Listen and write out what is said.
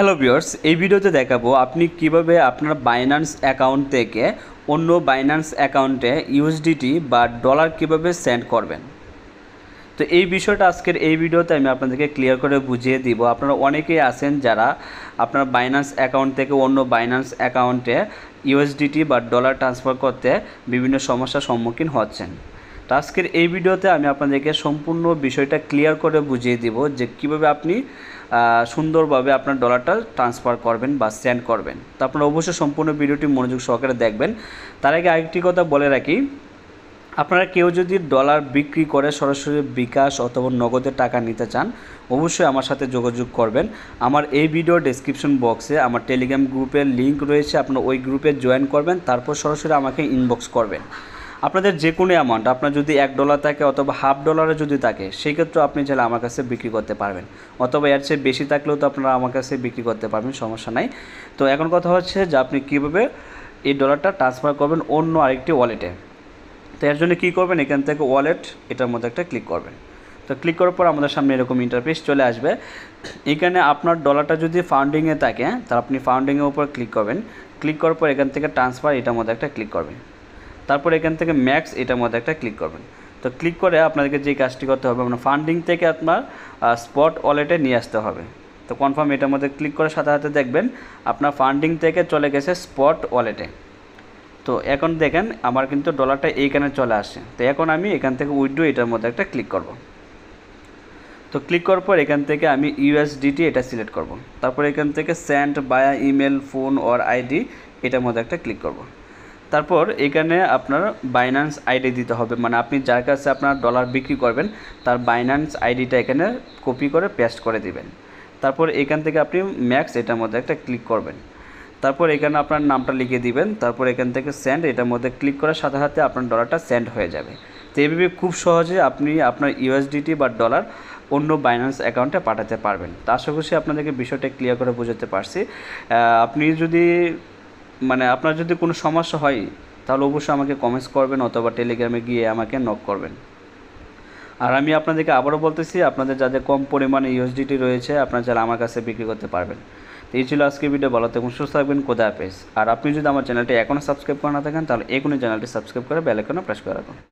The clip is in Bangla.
হ্যালো ভিউয়ার্স, এই ভিডিওতে দেখাবো আপনি কিভাবে আপনার বাইন্যান্স অ্যাকাউন্ট থেকে অন্য বাইন্যান্স অ্যাকাউন্টে ইউএসডিটি বা ডলার কিভাবে সেন্ড করবেন। তো এই বিষয়টা আজকের এই ভিডিওতে আমি আপনাদেরকে ক্লিয়ার করে বুঝিয়ে দিব। আপনারা অনেকেই আছেন যারা আপনার বাইন্যান্স অ্যাকাউন্ট থেকে অন্য বাইন্যান্স অ্যাকাউন্টে ইউএসডিটি বা ডলার ট্রান্সফার করতে বিভিন্ন সমস্যার সম্মুখীন হচ্ছেন। তো আজকের এই ভিডিওতে আমি আপনাদেরকে সম্পূর্ণ বিষয়টা ক্লিয়ার করে বুঝিয়ে দিব যে কীভাবে আপনি সুন্দরভাবে আপনার ডলারটা ট্রান্সফার করবেন বা সেন্ড করবেন। তো আপনারা অবশ্যই সম্পূর্ণ ভিডিওটি মনোযোগ সহকারে দেখবেন। তার আগে আরেকটি কথা বলে রাখি, আপনারা কেউ যদি ডলার বিক্রি করে সরাসরি বিকাশ অথবা নগদে টাকা নিতে চান, অবশ্যই আমার সাথে যোগাযোগ করবেন। আমার এই ভিডিও ডেসক্রিপশন বক্সে আমার টেলিগ্রাম গ্রুপের লিঙ্ক রয়েছে, আপনারা ওই গ্রুপে জয়েন করবেন, তারপর সরাসরি আমাকে ইনবক্স করবেন। আপনাদের যে কোনো অ্যামাউন্ট, আপনার যদি $1 থাকে অথবা $1/2 যদি থাকে, সেই ক্ষেত্রে আপনি চাইলে আমার কাছে বিক্রি করতে পারবেন, অথবা এর চেয়ে বেশি থাকলেও তো আপনারা আমার কাছে বিক্রি করতে পারবেন, সমস্যা নাই। তো এখন কথা হচ্ছে যে আপনি কীভাবে এই ডলারটা ট্রান্সফার করবেন অন্য আরেকটি ওয়ালেটে। তো এর জন্য কী করবেন, এখান থেকে ওয়ালেট এটার মধ্যে একটা ক্লিক করবেন। তো ক্লিক করার পর আমাদের সামনে এরকম ইন্টারফেস চলে আসবে। এখানে আপনার ডলারটা যদি ফান্ডিংয়ে থাকে তাহলে আপনি ফান্ডিংয়ের উপর ক্লিক করবেন। ক্লিক করার পর এখান থেকে ট্রান্সফার এটার মধ্যে একটা ক্লিক করবেন। তারপর এখান থেকে ম্যাক্স এটার মধ্যে একটা ক্লিক করবেন। তো ক্লিক করে আপনাদেরকে যে কাজটি করতে হবে, আপনার ফান্ডিং থেকে আপনার স্পট ওয়ালেটে নিয়ে আসতে হবে। তো কনফার্ম এটার মধ্যে ক্লিক করে সাথে সাথে দেখবেন আপনার ফান্ডিং থেকে চলে গেছে স্পট ওয়ালেটে। তো এখন দেখেন আমার কিন্তু ডলারটা এইখানে চলে আসে। তো এখন আমি এখান থেকে উইথড্র এটার মধ্যে একটা ক্লিক করব। তো ক্লিক করার পর এখান থেকে আমি ইউএসডিটি এটা সিলেক্ট করব। তারপর এখান থেকে সেন্ড বায়া ইমেল, ফোন অর আইডি এটার মধ্যে একটা ক্লিক করব। তারপর এখানে আপনার বাইন্যান্স আইডি দিতে হবে, মানে আপনি যার কাছে আপনার ডলার বিক্রি করবেন তার বাইন্যান্স আইডিটা এখানে কপি করে পেস্ট করে দিবেন। তারপর এখান থেকে আপনি ম্যাক্স এটার মধ্যে একটা ক্লিক করবেন। তারপর এখানে আপনার নামটা লিখে দিবেন। তারপর এখান থেকে সেন্ড এটার মধ্যে ক্লিক করার সাথে সাথে আপনার ডলারটা সেন্ড হয়ে যাবে। তো এইভাবে খুব সহজে আপনি আপনার ইউএসডিটি বা ডলার অন্য বাইন্যান্স অ্যাকাউন্টে পাঠাতে পারবেন। তা আশা করছি আপনাদেরকে বিষয়টা ক্লিয়ার করে বোঝাতে পারছি। আপনি যদি আপনার যদি কোনো সমস্যা হয় তাহলে অবশ্যই আমাকে কমেন্টস করবেন অথবা টেলিগ্রামে গিয়ে আমাকে নক করবেন। আর আমি আপনাদেরকে আবারও বলতেছি, আপনাদের যাদের কম পরিমাণে ইউএসডিটি রয়েছে আপনারা চাইলে আমার কাছে বিক্রি করতে পারবেন। তো এই ছিল আজকের ভিডিও, ভালো থাকুন, সুস্থ থাকবেন, খোদা হাফেজ। আর আপনি যদি আমার চ্যানেলটি এখনও সাবস্ক্রাইব করে না থাকেন তাহলে এখনই চ্যানেলটি সাবস্ক্রাইব করে বেল আইকনে প্রেস করে রাখুন।